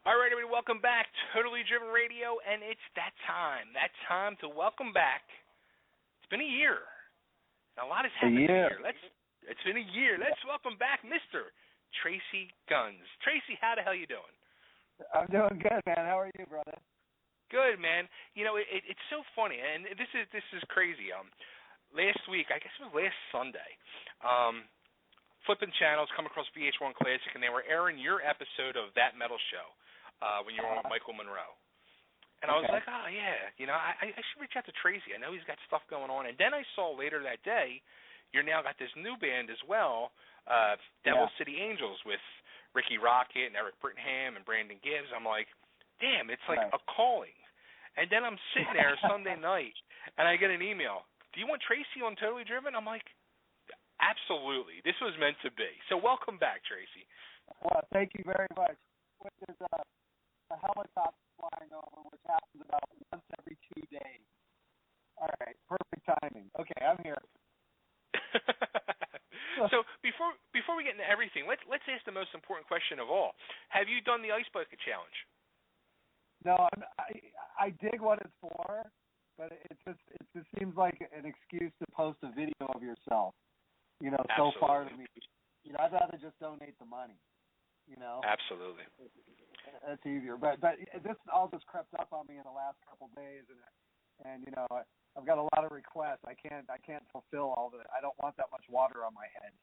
All right, everybody, welcome back. Totally Driven Radio, and it's that time. That time to welcome back. It's been a year. And a lot has happened in a year. It's been a year. Let's welcome back Mr. Tracii Guns. Tracii, how the hell you doing? I'm doing good, man. How are you, brother? Good, man. You know, it's so funny, and this is crazy. Last week, I guess it was last Sunday, flipping channels, come across VH1 Classic, and they were airing your episode of That Metal Show when you were on with Michael Monroe. And I was like, oh, yeah, you know, I should reach out to Tracii. I know he's got stuff going on. And then I saw later that day, you're now got this new band as well, Devil City Angels, with Ricky Rocket and Eric Brittenham and Brandon Gibbs. I'm like, damn, it's like a calling. And then I'm sitting there Sunday night, and I get an email. Do you want Tracii on Totally Driven? I'm like, absolutely. This was meant to be. So welcome back, Tracii. Well, thank you very much. There's a helicopter flying over, which happens about once every 2 days. All right, perfect timing. Okay, I'm here. So before we get into everything, let's ask the most important question of all. Have you done the Ice Bucket Challenge? No, I dig what it's for, but it just seems like an excuse to post a video of yourself. You know, Absolutely. So far to me. You know, I'd rather just donate the money. You know. Absolutely. That's easier, but this all just crept up on me in the last couple of days, and you know, I've got a lot of requests. I can't fulfill all the. I don't want that much water on my head.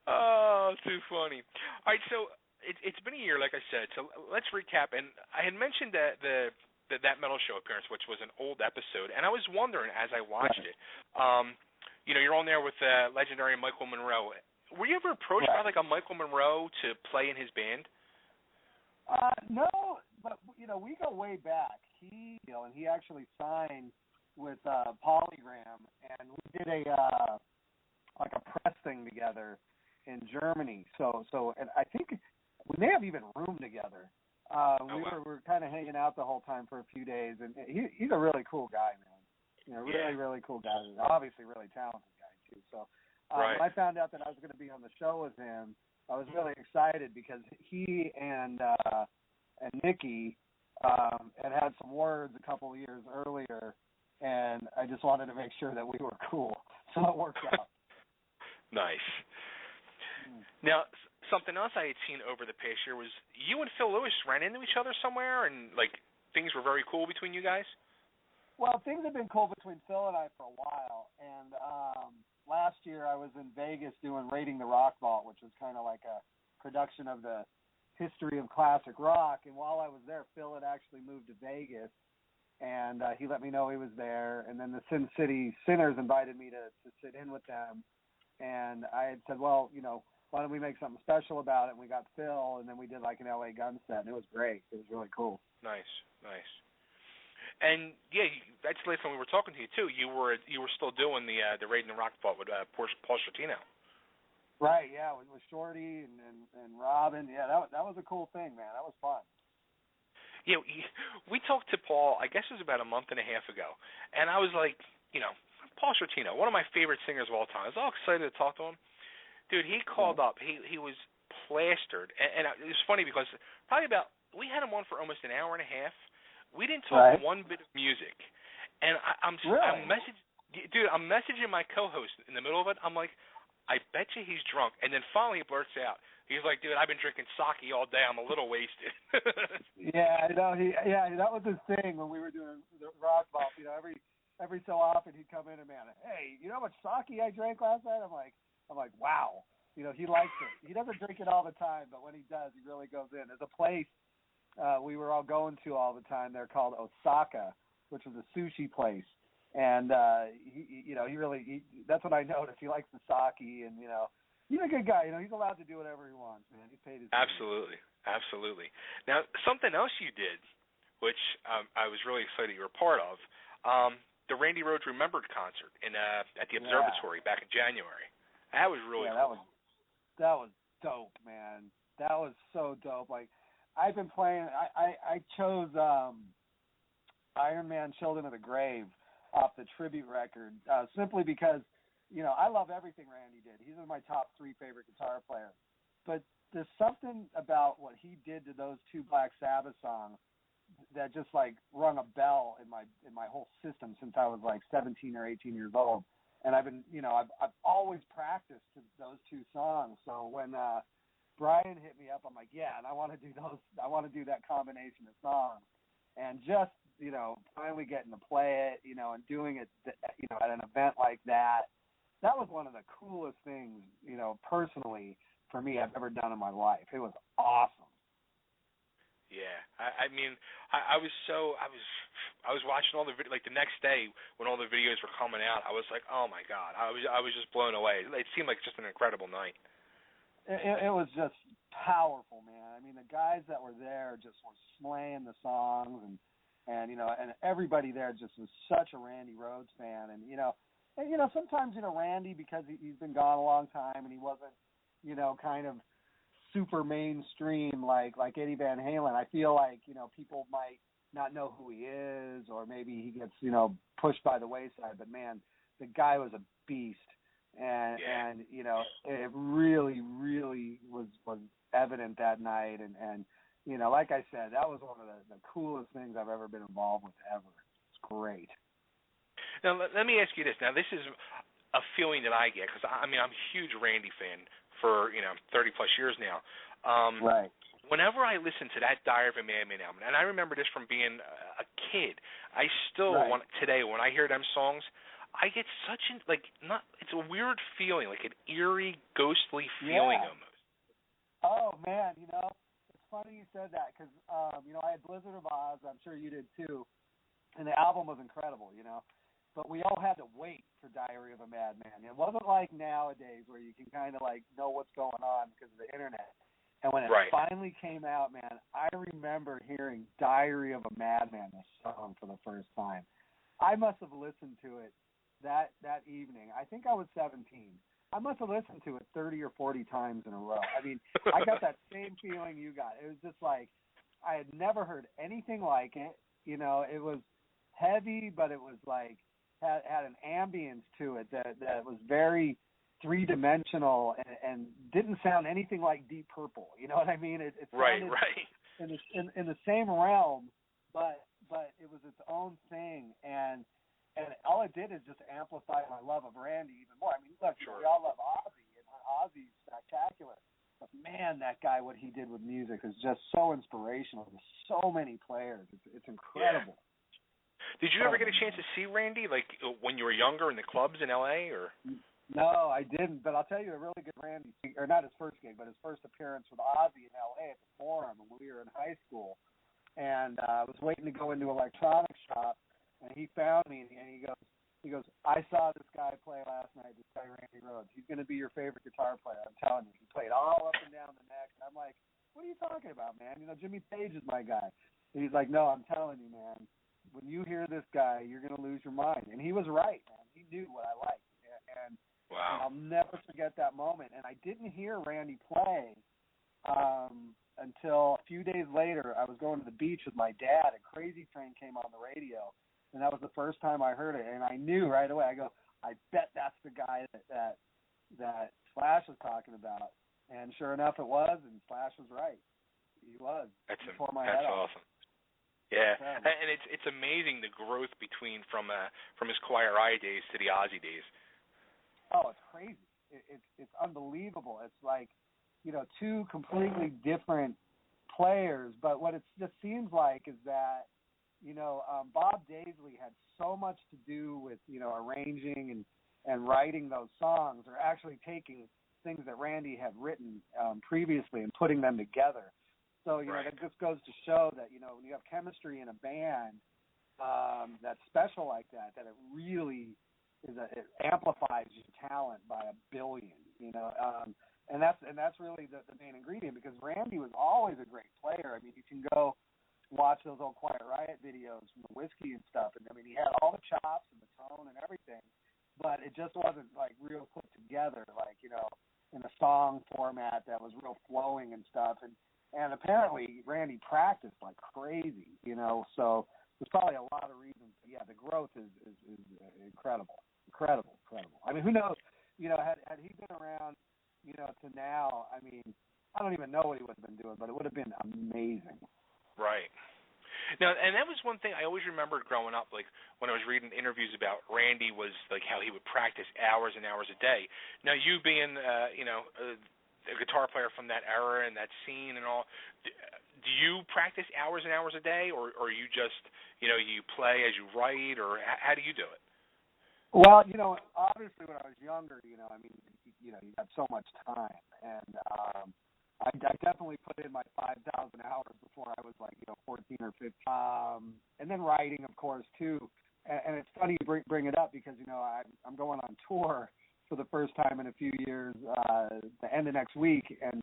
Oh, too funny. All right, so it's been a year, like I said. So let's recap. And I had mentioned that Metal Show appearance, which was an old episode, and I was wondering as I watched it. You know, you're on there with legendary Michael Monroe. Were you ever approached by like a Michael Monroe to play in his band? No, but you know, we go way back. He actually signed with Polygram, and we did a like a press thing together in Germany. So, and I think we may have even roomed together. We were kind of hanging out the whole time for a few days, and he's a really cool guy, man. You know, really cool guy. Obviously, really talented guy too. So. When I found out that I was going to be on the show with him, I was really excited because he and Nikki had some words a couple of years earlier, and I just wanted to make sure that we were cool. So it worked out. Nice. Now, something else I had seen over the past year was you and Phil Lewis ran into each other somewhere, and like things were very cool between you guys. Well, things have been cool between Phil and I for a while, and last year I was in Vegas doing Raiding the Rock Vault, which was kind of like a production of the history of classic rock. And while I was there, Phil had actually moved to Vegas, and he let me know he was there. And then the Sin City Sinners invited me to sit in with them. And I had said, well, you know, why don't we make something special about it? And we got Phil, and then we did like an LA gun set, and it was great. It was really cool. Nice. And yeah, that's the last time we were talking to you too. You were still doing the Raiding the Rock Vault with Paul Shortino. Right, yeah, with Shorty and Robin. Yeah, that was a cool thing, man. That was fun. Yeah, we talked to Paul. I guess it was about a month and a half ago, and I was like, you know, Paul Shortino, one of my favorite singers of all time. I was all excited to talk to him. Dude, he called up. He was plastered, and it was funny because we had him on for almost an hour and a half. We didn't talk one bit of music, and I'm messaging my co-host in the middle of it. I'm like, I bet you he's drunk, and then finally he blurts out. He's like, dude, I've been drinking sake all day. I'm a little wasted. Yeah, I know. That was his thing when we were doing the rock vault. You know, every so often he'd come in and, man, hey, you know how much sake I drank last night? I'm like, wow. You know, he likes it. He doesn't drink it all the time, but when he does, he really goes in. There's a place we were all going to all the time. They're called Osaka, which was a sushi place, and he that's what I noticed. He likes the sake, and you know, he's a good guy. You know, he's allowed to do whatever he wants, man. He paid his Absolutely. Now, something else you did, which I was really excited you were part of, the Randy Rhoads Remembered concert at the Observatory back in January. That was really cool. That was dope, man. That was so dope. Like, I've been playing. I chose Iron Man: Children of the Grave off the tribute record simply because, you know, I love everything Randy did. He's one of my top 3 favorite guitar players. But there's something about what he did to those two Black Sabbath songs that just like rung a bell in my whole system since I was like 17 or 18 years old. And I've been, I've always practiced to those two songs. So when Brian hit me up, I'm like, yeah, and I want to do those. I want to do that combination of songs, and just finally getting to play it, and doing it, at an event like that. That was one of the coolest things, personally for me I've ever done in my life. It was awesome. Yeah, I mean, I was watching all the like the next day when all the videos were coming out. I was like, oh my God, I was just blown away. It seemed like just an incredible night. It was just powerful, man. I mean, the guys that were there just were slaying the songs, and everybody there just was such a Randy Rhoads fan, and sometimes Randy, because he's been gone a long time and he wasn't kind of super mainstream like Eddie Van Halen. I feel like people might not know who he is, or maybe he gets pushed by the wayside. But man, the guy was a beast, and it really was evident that night. And like I said, that was one of the coolest things I've ever been involved with ever. It's great. Now let me ask you this. Now this is a feeling that I get, because I'm a huge Randy fan for 30 plus years now. Right. Whenever I listen to that Diary of a Madman album, and I remember this from being a kid, I still want today when I hear them songs, I get such it's a weird feeling, like an eerie, ghostly feeling almost. Oh man, it's funny you said that, because I had Blizzard of Oz. I'm sure you did too, and the album was incredible. But we all had to wait for Diary of a Madman. It wasn't like nowadays where you can kind of know what's going on because of the internet. And when it finally came out, man, I remember hearing Diary of a Madman, this song, for the first time. I must have listened to it that evening. I think I was 17. I must have listened to it 30 or 40 times in a row. I mean, I got that same feeling you got. It was just like I had never heard anything like it. It was heavy, but it was like had an ambience to it that was very three-dimensional and didn't sound anything like Deep Purple. You know what I mean? It sounded in the same realm, but it was its own thing, and all it did is just amplify my love of Randy even more. I mean, look, we all love Ozzy, and Ozzy's spectacular, but man, that guy, what he did with music is just so inspirational to so many players. It's incredible. Yeah. Did you ever get a chance to see Randy, like when you were younger in the clubs in L.A.? Or? No, I didn't. But I'll tell you a really good Randy, or not his first gig, but his first appearance with Ozzy in L.A. at the Forum when we were in high school. And I was waiting to go into an electronics shop, and he found me, and he goes, I saw this guy play last night, this guy Randy Rhoads. He's going to be your favorite guitar player, I'm telling you. He played all up and down the neck. And I'm like, what are you talking about, man? Jimmy Page is my guy. And he's like, no, I'm telling you, man. When you hear this guy, you're going to lose your mind. And he was right, man. He knew what I liked. And I'll never forget that moment. And I didn't hear Randy play until a few days later. I was going to the beach with my dad, and Crazy Train came on the radio. And that was the first time I heard it. And I knew right away. I go, I bet that's the guy that Slash was talking about. And sure enough, it was, and Slash was right. He was. That's awesome. Yeah, and it's amazing the growth between from his Choir Eye days to the Ozzy days. Oh, it's crazy. It's unbelievable. It's like two completely different players, but what it just seems like is that Bob Daisley had so much to do with arranging and writing those songs, or actually taking things that Randy had written previously and putting them together. So, that just goes to show that, when you have chemistry in a band that's special like that it really it amplifies your talent by a billion, and that's really the main ingredient, because Randy was always a great player. I mean, you can go watch those old Quiet Riot videos from the Whiskey and stuff, and I mean, he had all the chops and the tone and everything, but it just wasn't like real put together, like, in a song format that was real flowing and stuff. And apparently Randy practiced like crazy, so there's probably a lot of reasons. But yeah, the growth is incredible. I mean, who knows, had he been around, to now, I mean, I don't even know what he would have been doing, but it would have been amazing. Right. Now, and that was one thing I always remembered growing up, like when I was reading interviews about Randy, was like how he would practice hours and hours a day. Now, you being, a guitar player from that era and that scene and all, do you practice hours and hours a day, or you just, you play as you write, or how do you do it? Well, obviously when I was younger, you have so much time, and I definitely put in my 5,000 hours before I was 14 or 15. And then writing, of course, too. And it's funny you bring it up because, I'm going on tour for the first time in a few years, the end of next week, and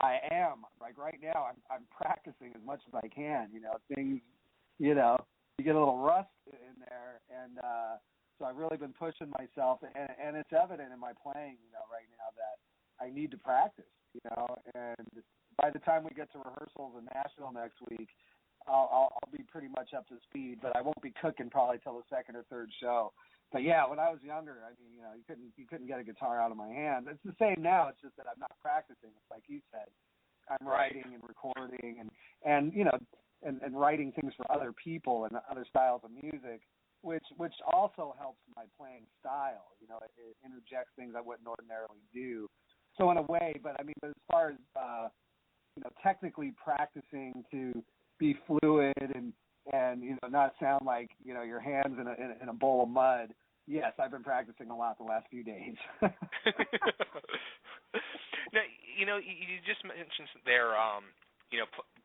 I am, right now, I'm practicing as much as I can. Things, you get a little rust in there, and so I've really been pushing myself, and it's evident in my playing, right now that I need to practice, and by the time we get to rehearsals in Nashville next week, I'll be pretty much up to speed, but I won't be cooking probably till the second or third show. But yeah, when I was younger, I mean, you couldn't get a guitar out of my hands. It's the same now. It's just that I'm not practicing. It's like you said, I'm writing and recording and writing things for other people and other styles of music, which also helps my playing style. It interjects things I wouldn't ordinarily do. So in a way, but as far as technically practicing to be fluid and not sound like your hands in a bowl of mud. Yes, I've been practicing a lot the last few days. Now, you just mentioned there,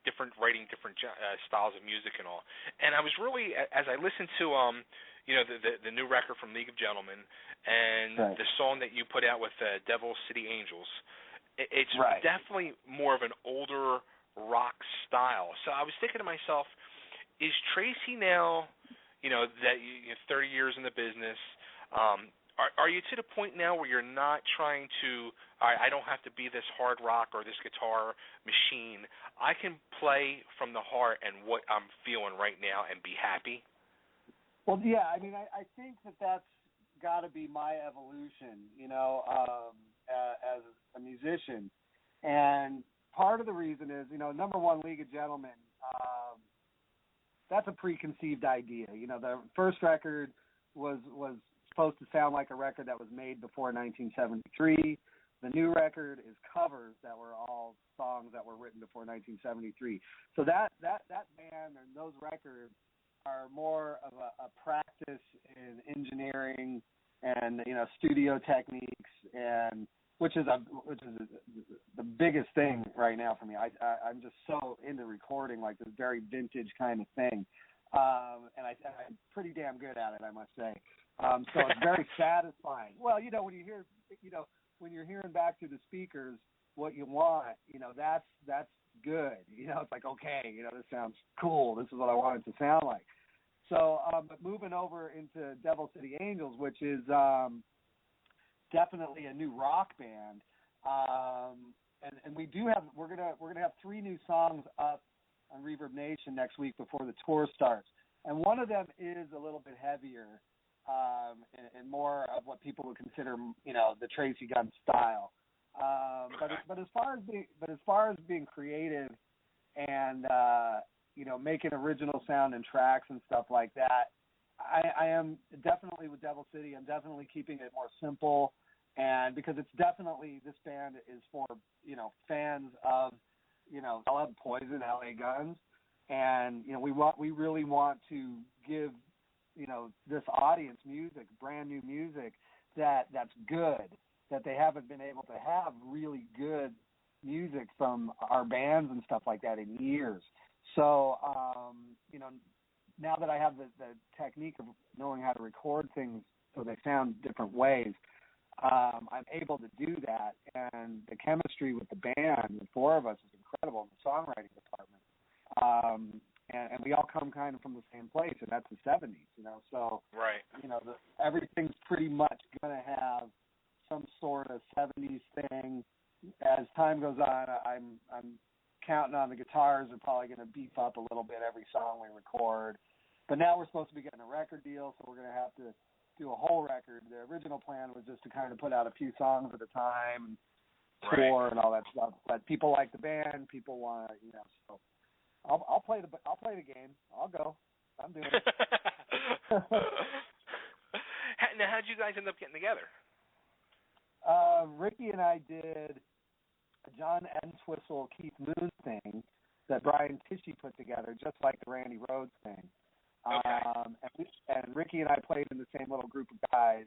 different writing, different styles of music and all. And I was really, as I listened to the new record from League of Gentlemen and right. the song that you put out with Devil City Angels, it's right. definitely more of an older rock style. So I was thinking to myself, is Tracii now, that you're 30 years in the business, are you to the point now where you're not trying to, I don't have to be this hard rock or this guitar machine. I can play from the heart and what I'm feeling right now and be happy? Well, yeah, I think that's got to be my evolution, as a musician. And part of the reason is, number one, League of Gentlemen, that's a preconceived idea. The first record was supposed to sound like a record that was made before 1973. The new record is covers that were all songs that were written before 1973. So that band and those records are more of a practice in engineering and studio techniques, and which is the biggest thing right now for me. I'm just so into recording, like this very vintage kind of thing, and I'm pretty damn good at it, I must say. So it's very satisfying. Well, when you hear, when you're hearing back through the speakers what you want, that's good. It's like, okay, this sounds cool. This is what I want it to sound like. So, but moving over into Devil City Angels, which is definitely a new rock band, and we're gonna have 3 new songs up on Reverb Nation next week before the tour starts, and one of them is a little bit heavier and more of what people would consider, the Tracii Guns style. But as far as being creative and making original sound and tracks and stuff like that, I am definitely with Devil City. I'm definitely keeping it more simple, and because it's definitely, this band is for fans of LA Poison, LA Guns, and we really want to give this audience music, brand new music that's good, that they haven't been able to have really good music from our bands and stuff like that in years. So, now that I have the technique of knowing how to record things so they sound different ways, I'm able to do that. And the chemistry with the band, the 4 of us, is incredible in the songwriting department. And we all come kind of from the same place, and that's the 70s, So, right. Everything's pretty much going to have some sort of 70s thing. As time goes on, I'm counting on the guitars are probably going to beef up a little bit every song we record. But now we're supposed to be getting a record deal, so we're going to have to do a whole record. The original plan was just to kind of put out a few songs at a time, tour and all that stuff. But people like the band. People want, so I'll play the game. I'll go. I'm doing it. Now, how'd you guys end up getting together? Ricky and I did a John Entwistle, Keith Moon thing that Brian Tichy put together, just like the Randy Rhoads thing. Okay. And Ricky and I played in the same little group of guys.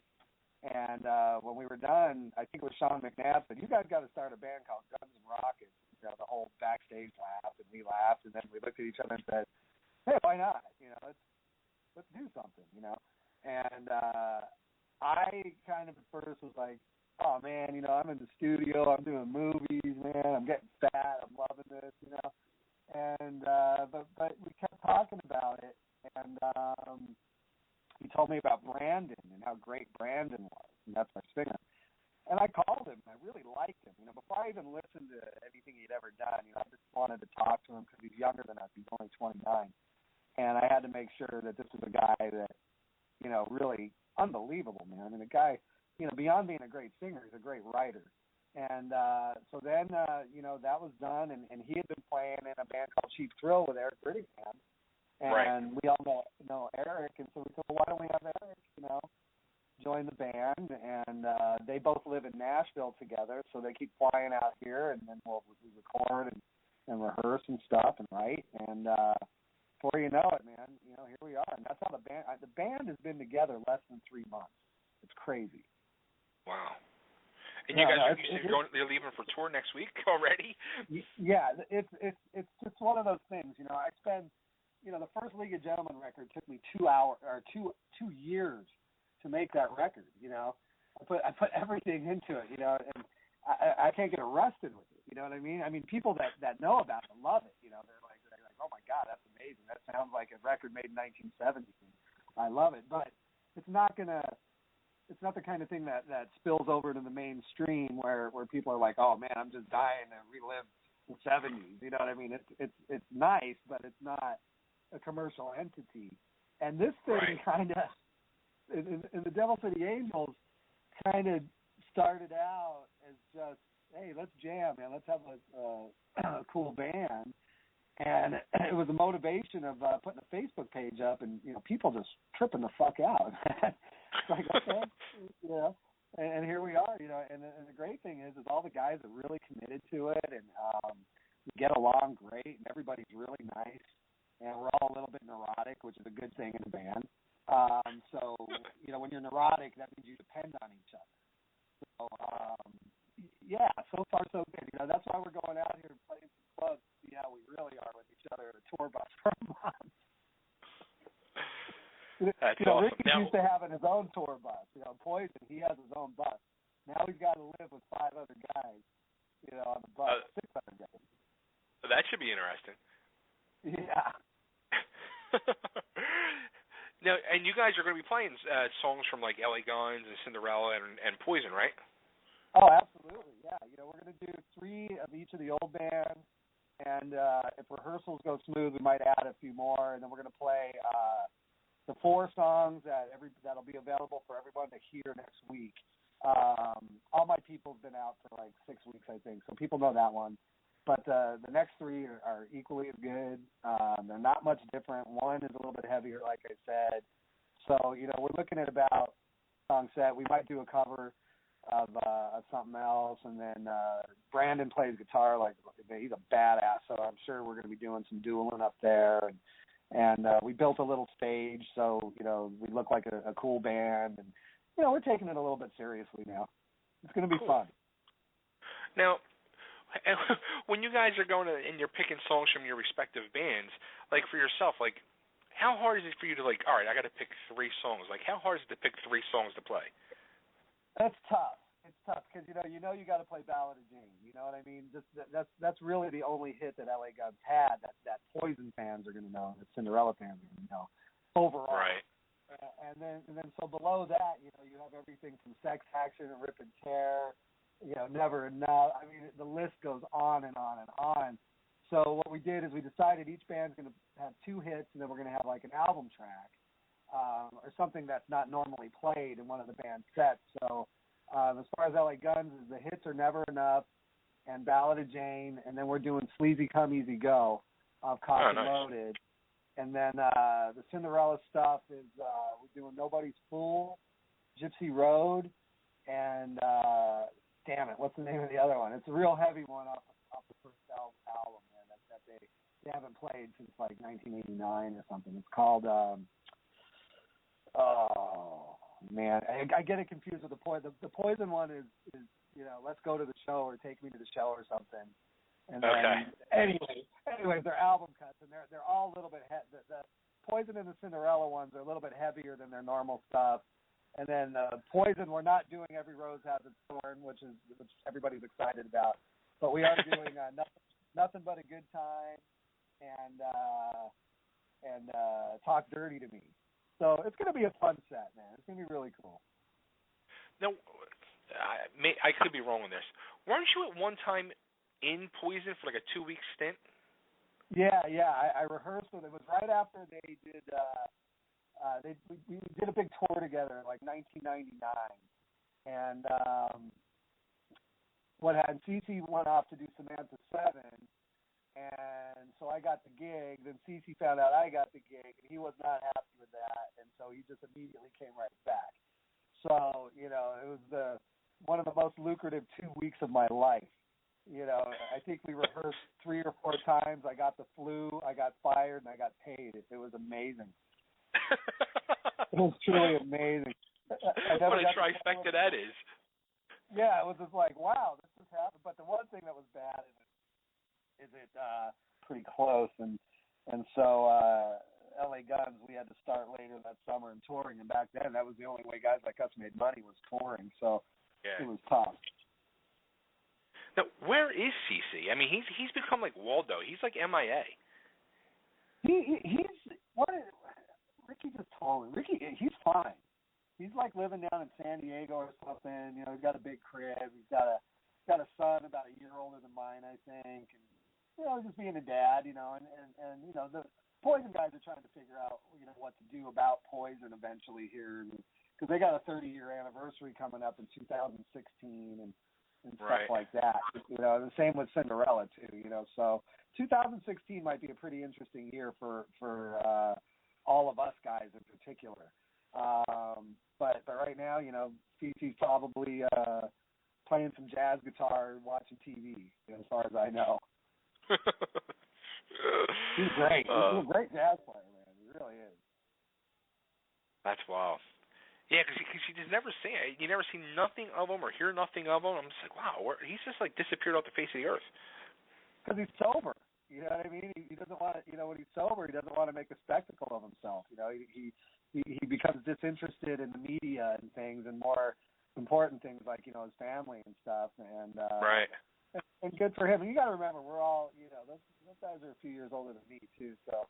And when we were done, I think it was Sean McNabb said, "You guys got to start a band called Guns and Rockets." The whole backstage laughed, and we laughed, and then we looked at each other and said, "Hey, why not? Let's do something." And I kind of at first was like, "Oh man, I'm in the studio, I'm doing movies, man, I'm getting fat, I'm loving this, And but we kept talking about it, and he told me about Brandon and how great Brandon was, and that's our singer. And I called him, and I really liked him. Before I even listened to anything he'd ever done, I just wanted to talk to him because he's younger than us. He's only 29. And I had to make sure that this was a guy that, really unbelievable, man. A guy, beyond being a great singer, he's a great writer. And so then, that was done, and he had been playing in a band called Cheap Thrill with Eric Brittingham. And right. We all know Eric, and so we said, well, why don't we have Eric, join the band? And they both live in Nashville together, so they keep flying out here, and then we record and rehearse and stuff and write. And before you know it, man, here we are. And that's how the band has been together less than 3 months. It's crazy. Wow. And you guys they're leaving for tour next week already? Yeah, it's just one of those things. I spend, the first League of Gentlemen record took me 2 years to make that record. I put everything into it. And I can't get arrested with it. You know what I mean? People that know about it love it. They're like, oh my God, that's amazing. That sounds like a record made in 1970. I love it, but it's not the kind of thing that spills over to the mainstream where people are like, oh man, I'm just dying to relive the 70s. You know what I mean? It's nice, but it's not a commercial entity. And this thing kind of, in the Devil City Angels, kind of started out as just, hey, let's jam, man. Let's have a cool band. And it was a motivation of putting a Facebook page up, and people just tripping the fuck out. It's like, okay, and here we are, And the great thing is all the guys are really committed to it, and we get along great, and everybody's really nice, and we're all a little bit neurotic, which is a good thing in a band. So when you're neurotic, that means you depend on each other. So yeah, so far so good. That's why we're going out here and playing some clubs to see how we really are with each other at a tour bus for a month. That's awesome. Ricky's used to having his own tour bus. Poison, he has his own bus. Now he's got to live with 5 other guys, on the bus, 6 other guys. That should be interesting. Yeah. Now, and you guys are going to be playing songs from like LA Guns and Cinderella and Poison, right? Oh, absolutely, yeah. We're going to do 3 of each of the old bands, and if rehearsals go smooth, we might add a few more, and then we're going to play the 4 songs that'll be available for everyone to hear next week. All My People's been out for like 6 weeks, I think, so people know that one. But the next 3 are equally as good. They're not much different. One is a little bit heavier, like I said. So, we're looking at about song set. We might do a cover of something else, and then Brandon plays guitar like he's a badass, so I'm sure we're going to be doing some dueling up there, and we built a little stage, so we look like a cool band, and we're taking it a little bit seriously now. It's going to be fun. Now, when you guys are going and you're picking songs from your respective bands, like for yourself, like how hard is it for you to all right, I got to pick 3 songs? Like how hard is it to pick 3 songs to play? That's tough. It's tough because you got to play Ballad of Jane. You know what I mean? That's really the only hit that LA Guns had that Poison fans are going to know, that Cinderella fans are going to know overall. Right. And then so below that, you have everything from Sex Action and Rip and Tear, Never Enough. I mean, the list goes on and on and on. So what we did is we decided each band's going to have 2 hits, and then we're going to have like an album track. Or something that's not normally played in one of the band sets. So As far as LA Guns, is The Hits Are Never Enough and Ballad of Jane, and then we're doing Sleazy Come Easy Go off Cock and Loaded. And then the Cinderella stuff is we're doing Nobody's Fool, Gypsy Road, and damn it, what's the name of the other one? It's a real heavy one off the first album, man, that they haven't played since like 1989 or something. It's called oh man, I get it confused with the Poison. The Poison one is Let's Go to the Show or Take Me to the Show or something. And then, anyways, they're album cuts, and they're all a little bit the Poison and the Cinderella ones are a little bit heavier than their normal stuff. And then Poison, we're not doing Every Rose Has Its Thorn, which everybody's excited about, but we are doing Nothing But a Good Time and Talk Dirty to Me. So it's going to be a fun set, man. It's going to be really cool. Now, I could be wrong on this. Weren't you at one time in Poison for like a 2-week stint? Yeah. I rehearsed with it. It was right after they did. We did a big tour together in like 1999, and Cece went off to do Samantha 7, and so I got the gig. Then Cece found out I got the gig, and he was not happy with that, and so he just immediately came right back. So it was one of the most lucrative 2 weeks of my life. I think we rehearsed 3 or 4 times. I got the flu, I got fired, and I got paid. It was amazing. It was truly amazing. What a trifecta that is. Yeah, it was just like, wow, this just happened. But the one thing that was bad is it pretty close, and so LA Guns, we had to start later that summer and touring, and back then that was the only way guys like us made money was touring, so It was tough. Now, where is CC? I mean, he's become like Waldo. He's like MIA. Ricky just told me. Ricky, he's fine. He's like living down in San Diego or something. He's got a big crib. He's got a son about a year older than mine, I think. And just being a dad. And the Poison guys are trying to figure out what to do about Poison eventually here, because they got a 30-year anniversary coming up in 2016 and stuff like that. The same with Cinderella too. So 2016 might be a pretty interesting year for all of us guys in particular. But right now, Cece's probably playing some jazz guitar and watching TV, as far as I know. He's great. He's a great jazz player, man. He really is. That's wild. Yeah, because you just never see it. You never see nothing of him or hear nothing of him. I'm just like, wow, he's just like disappeared off the face of the earth. Because he's sober. You know what I mean? He doesn't want to. When he's sober, he doesn't want to make a spectacle of himself. He becomes disinterested in the media and things, and more important things like his family and stuff. And right. And good for him. And you got to remember, we're all those guys are a few years older than me too. So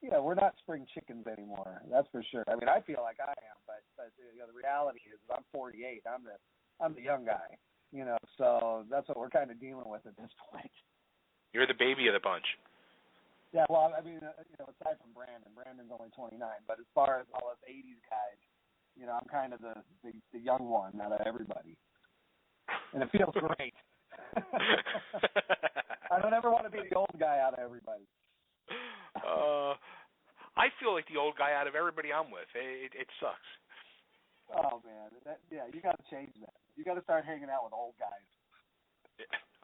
we're not spring chickens anymore. That's for sure. I mean, I feel like I am, but the reality is I'm 48. I'm the young guy. So that's what we're kind of dealing with at this point. You're the baby of the bunch. Yeah, well, I mean, aside from Brandon's only 29, but as far as all us 80s guys, I'm kind of the young one out of everybody. And it feels great. I don't ever want to be the old guy out of everybody. I feel like the old guy out of everybody I'm with. It sucks. Oh, man. You got to change that. You got to start hanging out with old guys.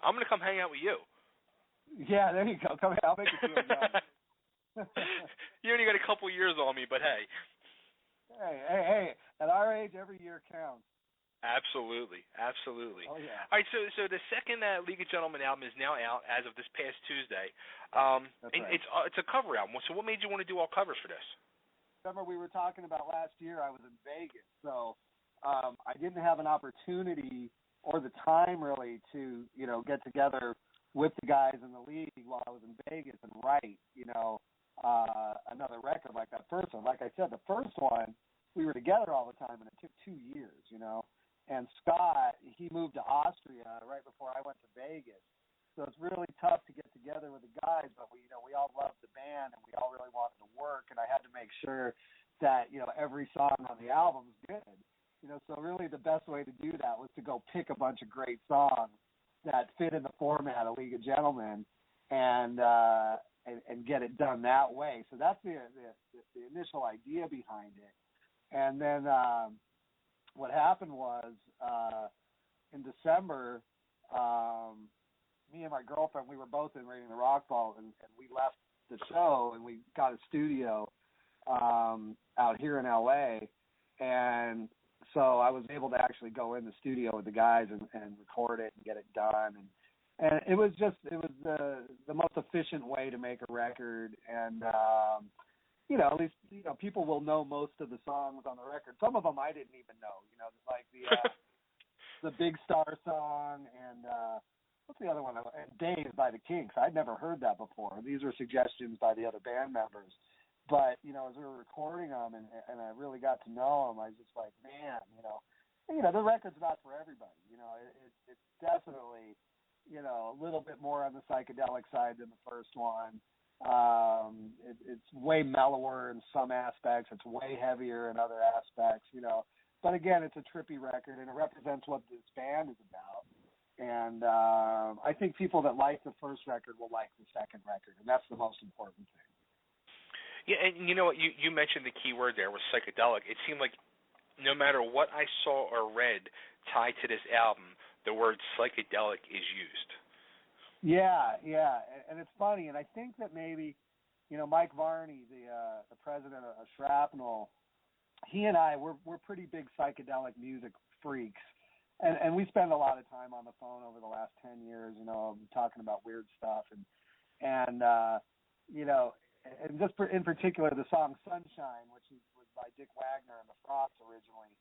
I'm going to come hang out with you. Yeah, there you go. Come here. I'll make you feel young. You only got a couple years on me, but hey. Hey. At our age, every year counts. Absolutely. Oh, yeah. All right, so the second League of Gentlemen album is now out as of this past Tuesday. That's right. It's a cover album. So what made you want to do all covers for this? Remember we were talking about last year, I was in Vegas, so I didn't have an opportunity or the time really to, get together with the guys in the league while I was in Vegas and write, another record like that first one. Like I said, the first one, we were together all the time, and it took 2 years, And Scott, he moved to Austria right before I went to Vegas. So it's really tough to get together with the guys, but we all loved the band, and we all really wanted to work, and I had to make sure that, every song on the album was good. So really the best way to do that was to bunch of great songs that fit in the format of League of Gentlemen, and get it done that way. So that's the initial idea behind it. And then what happened was in December, me and my girlfriend, we were both in Raiding the Rock Vault, and we left the show and we got a studio out here in LA, and so I was able to actually go in the studio with the guys and record it and get it done, and it was the most efficient way to make a record, and at least people will know most of the songs on the record. Some of them I didn't even know, like the Big Star song and what's the other one? And Days by the Kinks. I'd never heard that before. These were suggestions by the other band members. But, as we were recording them and I really got to know them, I was just like, man, the record's not for everybody. It's definitely, a little bit more on the psychedelic side than the first one. It's way mellower in some aspects. It's way heavier in other aspects, But again, it's a trippy record, and it represents what this band is about. And I think people that like the first record will like the second record, and that's the most important thing. Yeah, and you know what? You mentioned the key word there was psychedelic. It seemed like no matter what I saw or read tied to this album, the word psychedelic is used. Yeah, and it's funny, and I think that maybe, Mike Varney, the president of Shrapnel, he and I, we're pretty big psychedelic music freaks, and we spend a lot of time on the phone over the last 10 years, talking about weird stuff, and just in particular, the song Sunshine, which was by Dick Wagner and the Frosts originally,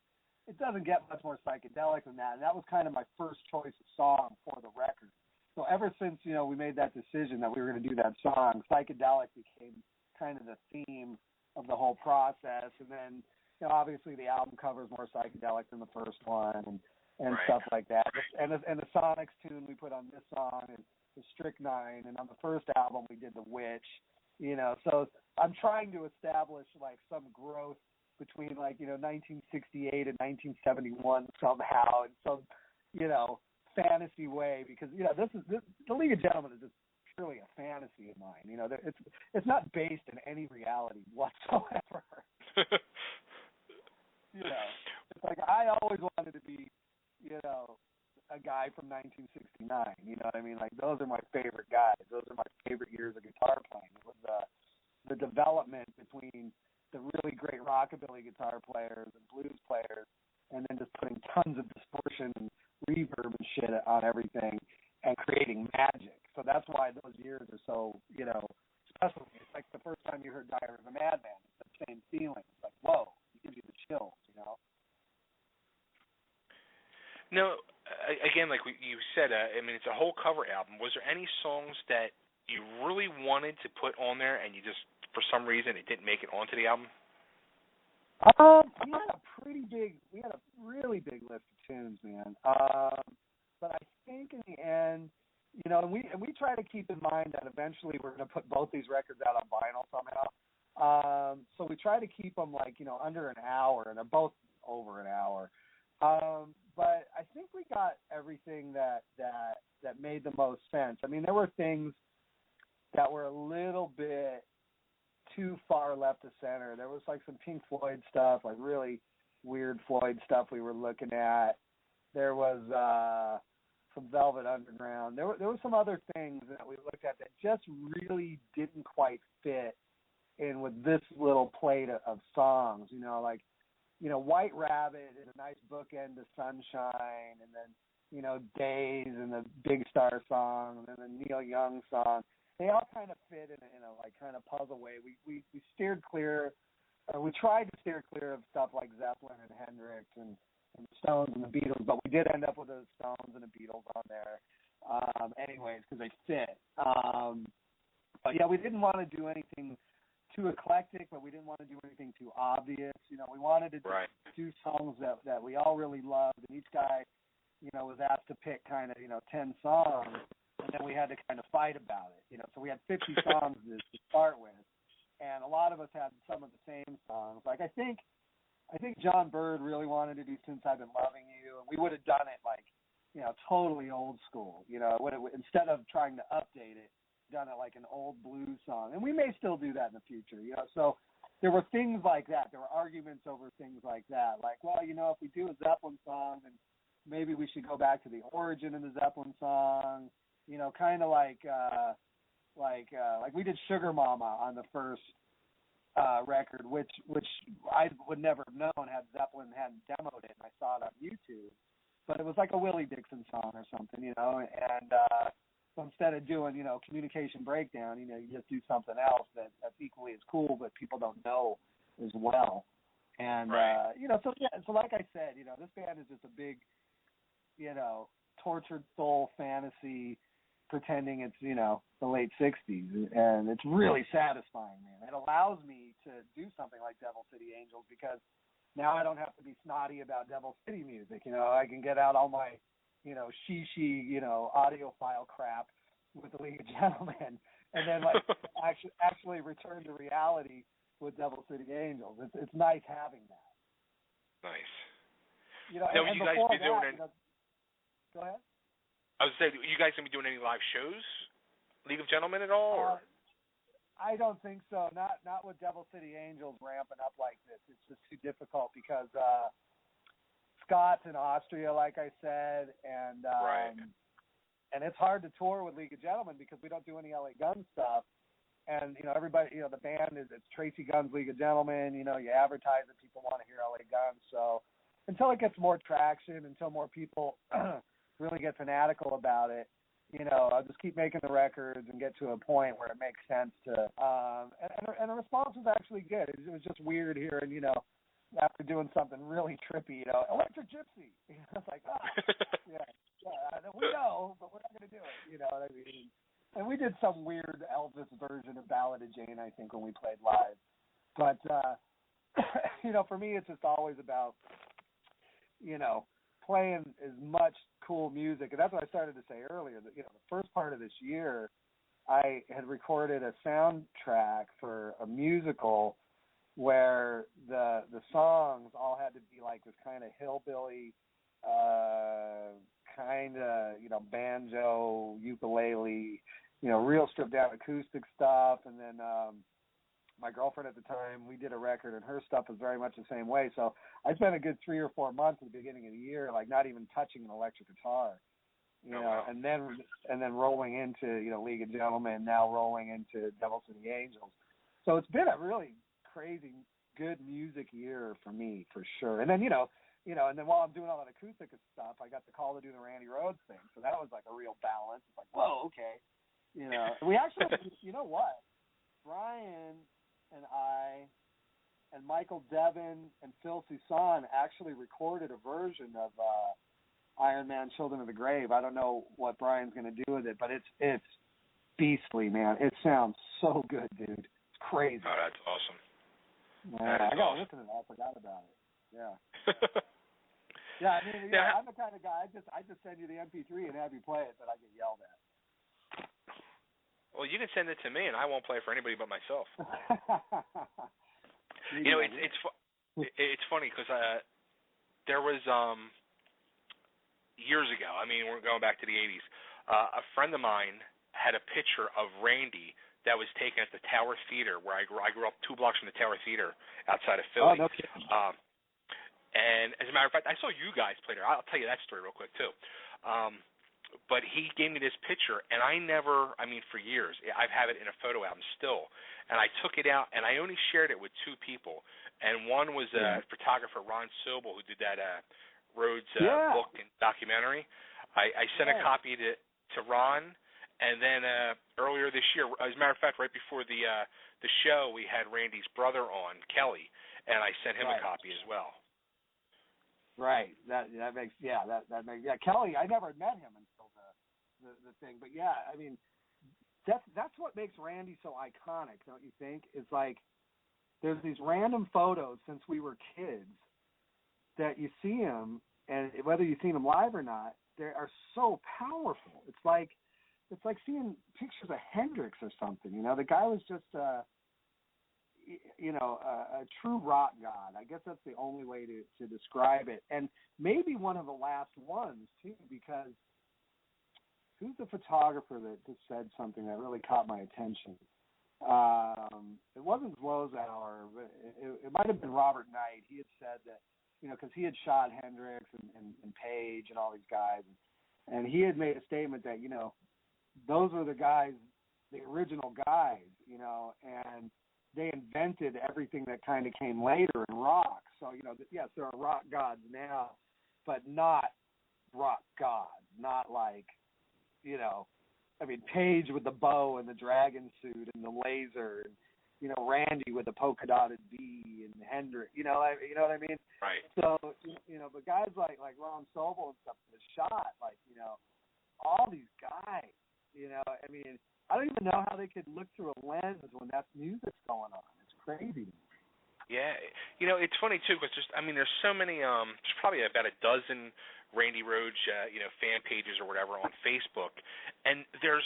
it doesn't get much more psychedelic than that. And that was kind of my first choice of song for the record. So ever since, we made that decision that we were going to do that song, psychedelic became kind of the theme of the whole process. And then, obviously the album covers more psychedelic than the first one and right. Stuff like that. And the Sonics tune we put on this song is the Strychnine. And on the first album, we did the Witch. So I'm trying to establish like some growth between 1968 and 1971 somehow in some, fantasy way, because, the League of Gentlemen is just purely a fantasy of mine. It's not based in any reality whatsoever. It's like I always wanted to be, a guy from 1969, you know what I mean? Like, those are my favorite guys. Those are my favorite years of guitar playing. It was the development between the really great rockabilly guitar players and blues players, and then just putting tons of distortion and reverb and shit on everything and creating magic. So that's why those years are so, special. It's like the first time you heard Diary of a Madman. It's the same feeling. It's like, whoa, it gives you the chills, No, again, like you said, it's a whole cover album. Was there any songs that you really wanted to put on there and you just, for some reason, it didn't make it onto the album? We had a really big list of tunes, man. But I think in the end, and we try to keep in mind that eventually we're going to put both these records out on vinyl somehow. So we try to keep them under an hour, and they're both over an hour. But I think we got everything that made the most sense. I mean, there were things that were a little bit too far left of center. There was some Pink Floyd stuff, really weird Floyd stuff we were looking at. There was some Velvet Underground. There were some other things that we looked at that just really didn't quite fit in with this little plate of songs. White Rabbit is a nice bookend to Sunshine, and then, Days and the Big Star song, and then the Neil Young song. They all kind of fit in a kind of puzzle way. We steered clear, or we tried to steer clear of stuff like Zeppelin and Hendrix and the Stones and the Beatles, but we did end up with the Stones and the Beatles on there anyways, because they fit. But yeah, we didn't want to do anything too eclectic, but we didn't want to do anything too obvious. We wanted to do songs that we all really loved, and each guy, was asked to pick kind of, 10 songs, and then we had to kind of fight about it. So we had 50 songs to start with, and a lot of us had some of the same songs. Like I think John Bird really wanted to do Since I've Been Loving You, and we would have done it totally old school. Instead of trying to update it, done it like an old blues song. And we may still do that in the future, So there were things like that. There were arguments over things like that. Like, well, if we do a Zeppelin song, then maybe we should go back to the origin of the Zeppelin song. Kind of like we did Sugar Mama on the first record, which I would never have known had Zeppelin hadn't demoed it, and I saw it on YouTube. But it was like a Willie Dixon song or something, and so instead of doing, Communication Breakdown, you just do something else that's equally as cool, but people don't know as well. And, right. So like I said, this band is just a big, tortured soul fantasy pretending it's, the late 60s. And it's really satisfying, man. It allows me to do something like Devil City Angels because now I don't have to be snotty about Devil City music. I can get out all my, she, audiophile crap with the League of Gentlemen, and then actually return to reality with Devil City Angels. It's nice having that. Nice. And you guys be doing any? Go ahead. I was saying, you guys gonna be doing any live shows, League of Gentlemen at all? Or? I don't think so. Not with Devil City Angels ramping up like this. It's just too difficult because Scott's in Austria, like I said, and right. And it's hard to tour with League of Gentlemen because we don't do any LA Guns stuff. And everybody, the band it's Tracii Guns, League of Gentlemen. You advertise that people want to hear LA Guns. So until it gets more traction, until more people really get fanatical about it, I'll just keep making the records and get to a point where it makes sense to. And the response was actually good. It was just weird hearing, after doing something really trippy, Electric Gypsy. It's like, yeah, we know, but we're not going to do it. You know what I mean? And we did some weird Elvis version of Ballad of Jane, I think, when we played live. But, for me, it's just always about, playing as much cool music. And that's what I started to say earlier, that, the first part of this year, I had recorded a soundtrack for a musical where the songs all had to be like this kind of hillbilly, banjo, ukulele, real stripped down acoustic stuff. And then my girlfriend at the time, we did a record, and her stuff was very much the same way. So I spent a good 3 or 4 months at the beginning of the year, like not even touching an electric guitar, wow. and then rolling into League of Gentlemen, now rolling into Devil City Angels. So it's been a really crazy good music year for me, for sure. And then and then while I'm doing all that acoustic stuff, I got the call to do the Randy Rhoads thing. So that was like a real balance. It's like, whoa, okay. We actually, you know what? Brian and I and Michael Devin and Phil Susan actually recorded a version of Iron Man Children of the Grave. I don't know what Brian's going to do with it, but it's beastly, man. It sounds so good, dude. It's crazy. Oh, that's awesome. Yeah, I got to listen to that. I forgot about it. Yeah. Yeah, I mean, I'm the kind of guy, I just send you the MP3 and have you play it, but I get yelled at. Well, you can send it to me, and I won't play it for anybody but myself. It's funny because there was years ago. I mean, we're going back to the '80s. A friend of mine had a picture of Randy that was taken at the Tower Theater, where I grew up 2 blocks from the Tower Theater outside of Philly. Oh, no kidding. And as a matter of fact, I saw you guys play there. I'll tell you that story real quick too. But he gave me this picture, and for years, I've had it in a photo album still. And I took it out, and I only shared it with 2 people. And one was a photographer, Ron Sobel, who did that Rhodes book and documentary. I sent a copy to Ron, and then earlier this year, as a matter of fact, right before the show, we had Randy's brother on, Kelly, and I sent him a copy as well. Right. That makes Kelly, I never met him until the thing, but I mean, that's what makes Randy so iconic, don't you think? It's like there's these random photos since we were kids that you see him, and whether you've seen him live or not, they are so powerful. It's like seeing pictures of Hendrix or something. The guy was just a true rock god. I guess that's the only way to describe it. And maybe one of the last ones, too, because who's the photographer that just said something that really caught my attention? It wasn't Glozauer, but it might have been Robert Knight. He had said that, because he had shot Hendrix and Page and all these guys, and he had made a statement that, those were the guys, the original guys, and they invented everything that kind of came later in rock. So, yes, there are rock gods now, but not rock gods, not like, Page with the bow and the dragon suit and the laser, and, Randy with the polka dotted V and Hendrix, you know what I mean? Right. So, but guys like Ron Sobel and stuff, the shot, all these guys, I don't even know how they could look through a lens when that music's going on. It's crazy. Yeah, it's funny too because there's so many. There's probably about a dozen Randy Rhoads, fan pages or whatever on Facebook, and there's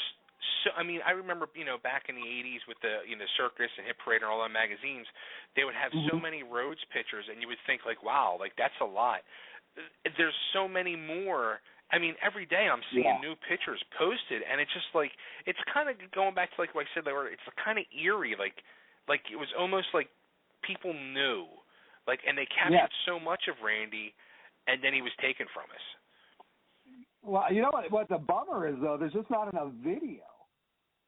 so. I remember back in the '80s with the Circus and Hit Parade and all the magazines, they would have so many Rhoads pictures, and you would think wow, that's a lot. There's so many more. Every day I'm seeing new pictures posted, and it's just it's kind of going back to what I said. It's kind of eerie, like it was almost like people knew, and they captured so much of Randy, and then he was taken from us. Well, you know what the bummer is though? There's just not enough video.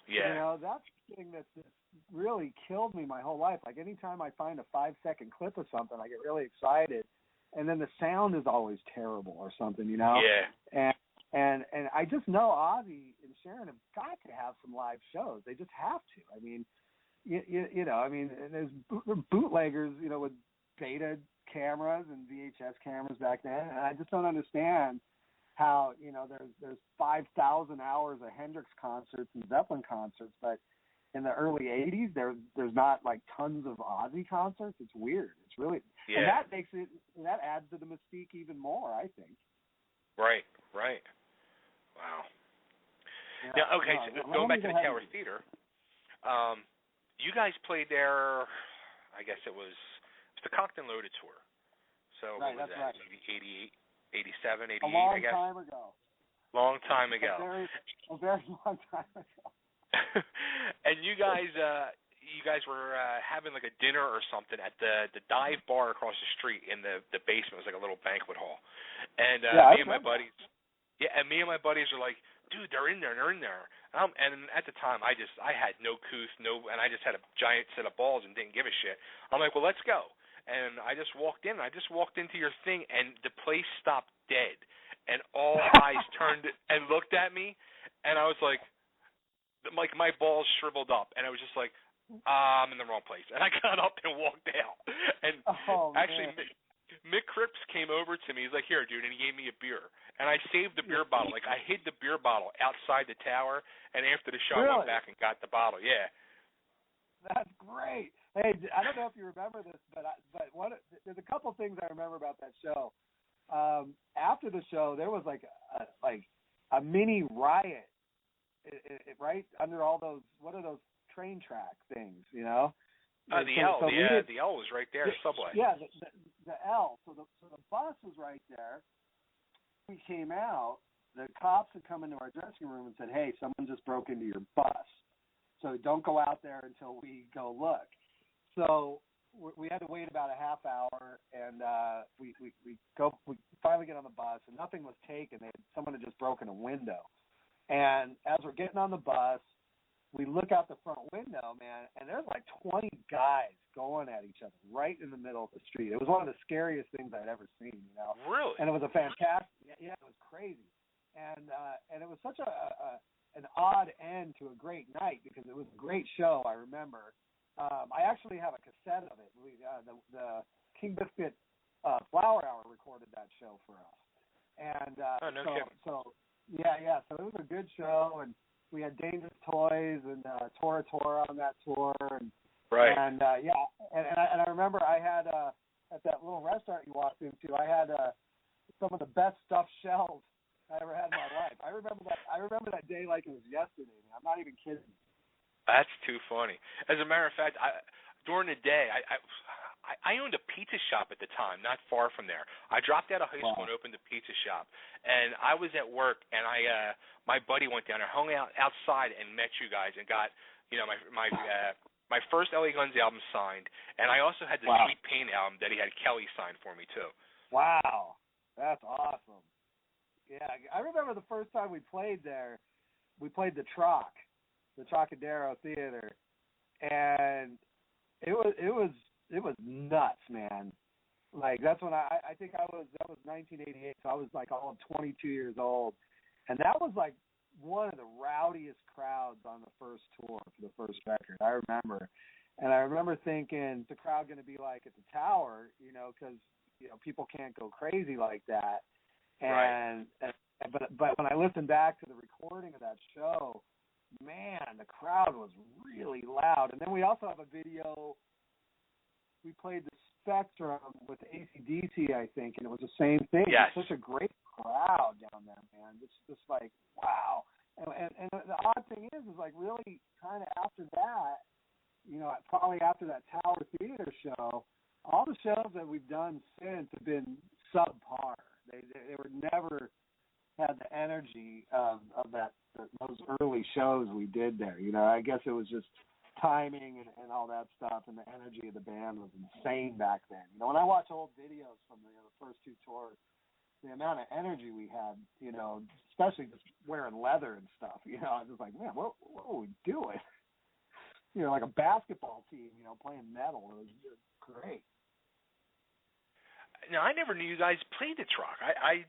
Yeah. That's the thing that's really killed me my whole life. Anytime I find a 5-second clip of something, I get really excited. And then the sound is always terrible or something, Yeah. And I just know Ozzy and Sharon have got to have some live shows. They just have to. There's bootleggers, with beta cameras and VHS cameras back then, and I just don't understand how, there's 5,000 hours of Hendrix concerts and Zeppelin concerts, but in the early '80s, there's not tons of Ozzy concerts. It's weird. It's really, and that adds to the mystique even more, I think. Right. Wow. Now, okay, so going back to the Tower Theater, you guys played there. I guess it was the Cocked and Loaded tour. So right, what was that's that? right. Maybe 88, 87, 88, a long I guess. time ago. Long time ago. A very long time ago. And you guys were having a dinner or something at the dive bar across the street in the basement. It was like a little banquet hall. And me and my buddies are like, dude, they're in there. And at the time, I had no couth, and I just had a giant set of balls and didn't give a shit. I'm like, well, let's go. And I just walked in. I just walked into your thing, and the place stopped dead. And all eyes turned and looked at me, and I was like my balls shriveled up, and I was just like, I'm in the wrong place. And I got up and walked out. And actually, Mick Cripps came over to me. He's like, here, dude, and he gave me a beer. And I saved the beer bottle. I hid the beer bottle outside the tower, and after the show, I went back and got the bottle. Yeah. That's great. Hey, I don't know if you remember this, but there's a couple things I remember about that show. After the show, there was a mini riot, right under all those. What are those train track things? The L. The L was right there. Subway. Yeah, the L. So the bus was right there. We came out. The cops had come into our dressing room and said, "Hey, someone just broke into your bus. So don't go out there until we go look." So we had to wait about a half hour, and we finally get on the bus, and nothing was taken. Someone had just broken a window. And as we're getting on the bus, we look out the front window, man, and there's 20 guys going at each other right in the middle of the street. It was one of the scariest things I'd ever seen, Really? And it was a fantastic, it was crazy. And it was such an odd end to a great night because it was a great show, I remember. I actually have a cassette of it. The King Biscuit Flower Hour recorded that show for us. And so it was a good show, and we had Dangerous Toys and Tora on that tour, and right. And I remember I had at that little restaurant you walked into, I had some of the best stuffed shells I ever had in my life. I remember that day like it was yesterday. Man. I'm not even kidding. That's too funny. As a matter of fact, during the day, I owned a pizza shop at the time, not far from there. I dropped out of high school and opened a pizza shop, and I was at work, and my buddy went down there, hung out outside, and met you guys, and got my first LA Guns album signed, and I also had the Sweet Pain album that he had Kelly sign for me too. Wow, that's awesome. Yeah, I remember the first time we played there. We played the Trocadero Theater, and it was nuts, man. Like that's when I think that was 1988, so I was like all of 22 years old, and that was like one of the rowdiest crowds on the first tour for the first record. I remember thinking, the crowd going to be like at the Tower, because people can't go crazy like that. And but when I listened back to the recording of that show, man, the crowd was really loud. And then we also have a video. We played the Spectrum with AC/DC, I think, and it was the same thing. Yes. It was such a great crowd down there, man. It's just like, wow. And the odd thing is like really kind of after that, probably after that Tower Theater show, all the shows that we've done since have been subpar. They were never had the energy of those early shows we did there. I guess it was just timing and all that stuff, and the energy of the band was insane back then. When I watch old videos from the first two tours, the amount of energy we had, especially just wearing leather and stuff, I was just like, man, what were we doing? Like a basketball team, playing metal. It was just great. Now, I never knew you guys played the Troc. I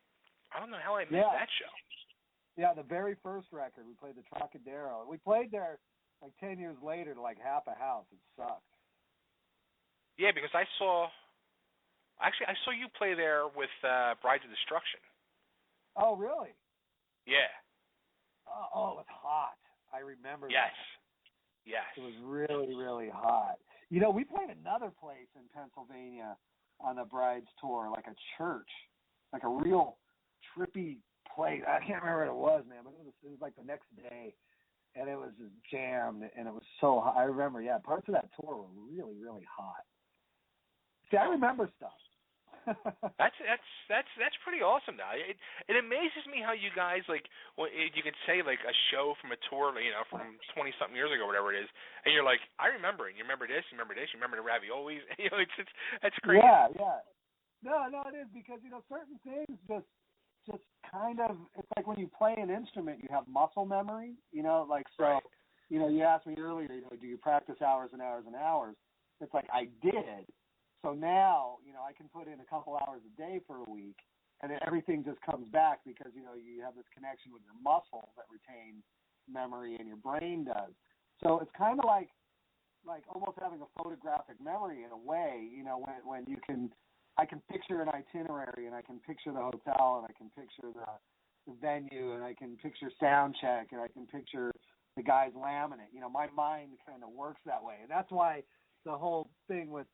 don't know how I missed that show. Yeah, the very first record, we played the Trocadero. We played there like 10 years later to like half a house. It sucked. Yeah, because I saw you play there with Brides of Destruction. Oh, really? Yeah. Oh, it was hot. I remember Yes. that. Yes. It was really, really hot. We played another place in Pennsylvania on the Brides tour, like a church, like a real trippy place. I can't remember what it was, man, but it was like the next day, and it was just jammed, and it was so hot. I remember, parts of that tour were really, really hot. See, I remember stuff. That's pretty awesome. Now it amazes me how you guys you could say like a show from a tour, from 20-something years ago, whatever it is, and you're like, I remember it. You remember this. You remember this. You remember the raviolis. That's crazy. Yeah. No, it is because certain things just kind of, it's like when you play an instrument, you have muscle memory. Like so. Right. You asked me earlier, do you practice hours and hours and hours? It's like I did. So now, I can put in a couple hours a day for a week, and then everything just comes back because, you have this connection with your muscles that retain memory and your brain does. So it's kind of like almost having a photographic memory in a way, when I can picture an itinerary, and I can picture the hotel, and I can picture the venue, and I can picture sound check, and I can picture the guys laminate. My mind kind of works that way. And that's why the whole thing with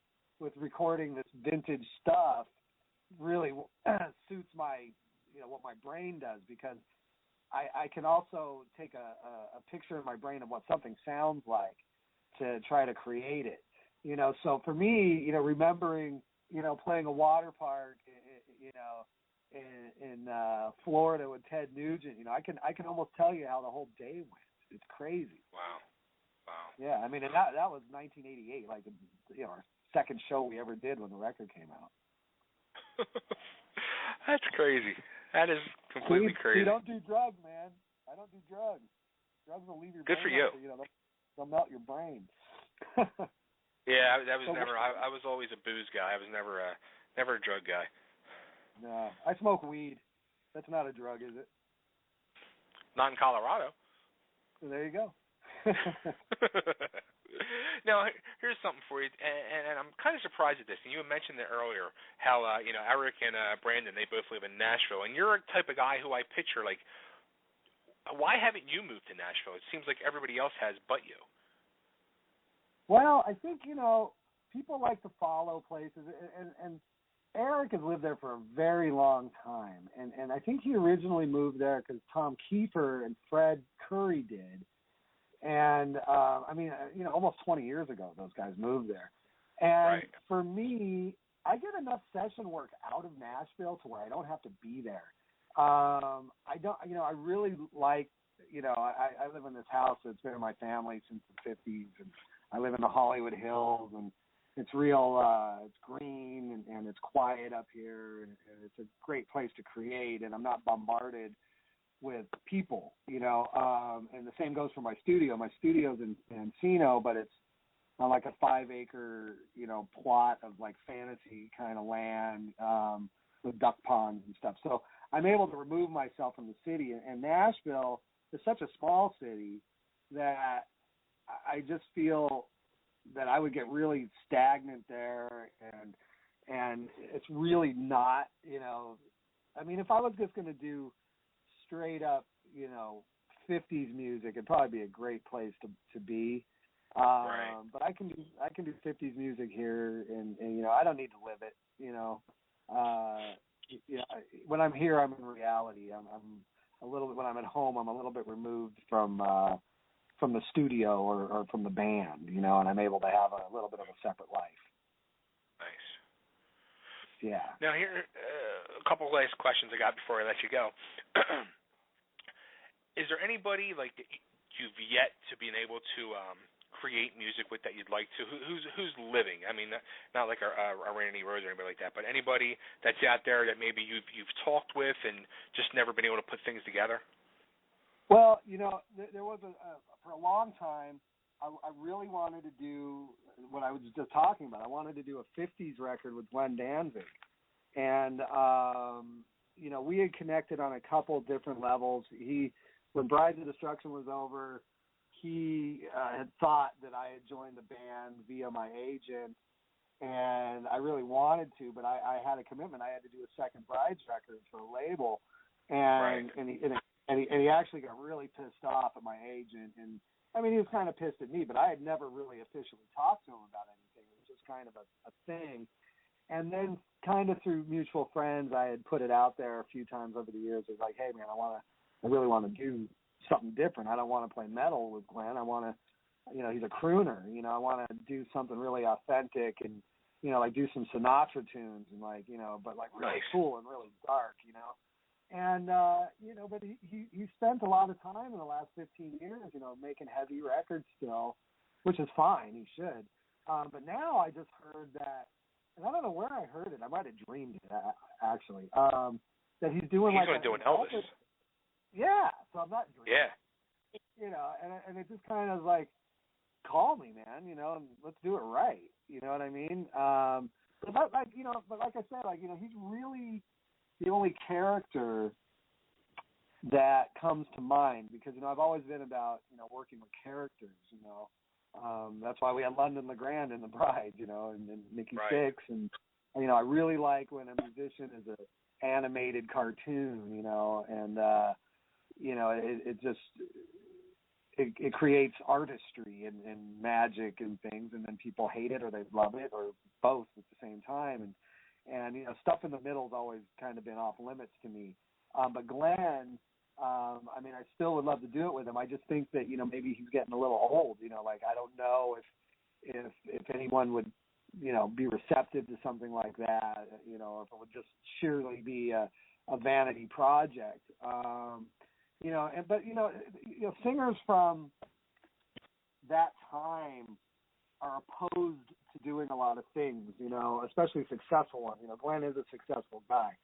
recording this vintage stuff really suits my, what my brain does, because I can also take a picture in my brain of what something sounds like to try to create it. So for me, remembering, playing a water park, in Florida with Ted Nugent, I can almost tell you how the whole day went. It's crazy. Wow. Yeah, I mean, and that was 1988, like, our second show we ever did when the record came out. That's crazy. That is completely crazy. You don't do drugs, man. I don't do drugs. Drugs will leave your Good brain. Good for you. They'll melt your brain. Yeah, that was never. I was always a booze guy. I was never a drug guy. No, I smoke weed. That's not a drug, is it? Not in Colorado. So there you go. Now, here's something for you, and I'm kind of surprised at this. And you had mentioned it earlier, how Eric and Brandon, they both live in Nashville, and you're a type of guy who I picture like, why haven't you moved to Nashville? It seems like everybody else has, but you. Well, I think people like to follow places, and Eric has lived there for a very long time, and I think he originally moved there because Tom Kiefer and Fred Curry did. And I mean, almost 20 years ago, those guys moved there. And for me, I get enough session work out of Nashville to where I don't have to be there. I don't, I really like, I live in this house that's been in my family since the 50s, and I live in the Hollywood Hills, and it's real, it's green, and it's quiet up here, and it's a great place to create, and I'm not bombarded with people, and the same goes for my studio. My studio's in Encino, but it's on like a 5-acre, plot of like fantasy kind of land, with duck ponds and stuff. So I'm able to remove myself from the city. And Nashville is such a small city that I just feel that I would get really stagnant there, and it's really not, I mean, if I was just going to do straight up, 50s music, it'd probably be a great place to be. But I can do 50s music here, and I don't need to live it. When I'm here, I'm in reality. I'm a little bit, when I'm at home, I'm a little bit removed from the studio or from the band, and I'm able to have a little bit of a separate life. Nice. Yeah. Now here, a couple of last questions I got before I let you go. Is there anybody like that you've yet to being able to create music with that you'd like to? Who's living? I mean, not like a Randy Rose or anybody like that, but anybody that's out there that maybe you've talked with and just never been able to put things together? Well, there was for a long time, I really wanted to do what I was just talking about. I wanted to do a 50s record with Glenn Danzig, and we had connected on a couple different levels. When Brides of Destruction was over, he had thought that I had joined the band via my agent, and I really wanted to, but I had a commitment. I had to do a second Brides record for a label, and he actually got really pissed off at my agent, and I mean, he was kind of pissed at me, but I had never really officially talked to him about anything. It was just kind of a thing. And then kind of through mutual friends, I had put it out there a few times over the years. It was like, hey, man, I really want to do something different. I don't want to play metal with Glenn. I want to, he's a crooner. I want to do something really authentic and, like do some Sinatra tunes and like, but like really cool and really dark, And, but he spent a lot of time in the last 15 years, making heavy records still, which is fine. He should. But now I just heard that, and I don't know where I heard it. I might have dreamed it, actually, that he's doing he's going to do an Elvis. Yeah, so I'm not dreaming. Yeah. And it just kind of like, call me, man, and let's do it right. You know what I mean? But like I said, like, he's really the only character that comes to mind because, I've always been about, working with characters, that's why we had London LeGrand in The Bride, and Nikki Sixx. And, I really like when a musician is an animated cartoon, and, it creates artistry and magic and things, and then people hate it or they love it or both at the same time. And stuff in the middle has always kind of been off limits to me. But Glenn, I mean, I still would love to do it with him. I just think that, maybe he's getting a little old, like, I don't know if anyone would, be receptive to something like that, or if it would just surely be a vanity project. But singers from that time are opposed to doing a lot of things, especially successful ones. Glenn is a successful guy.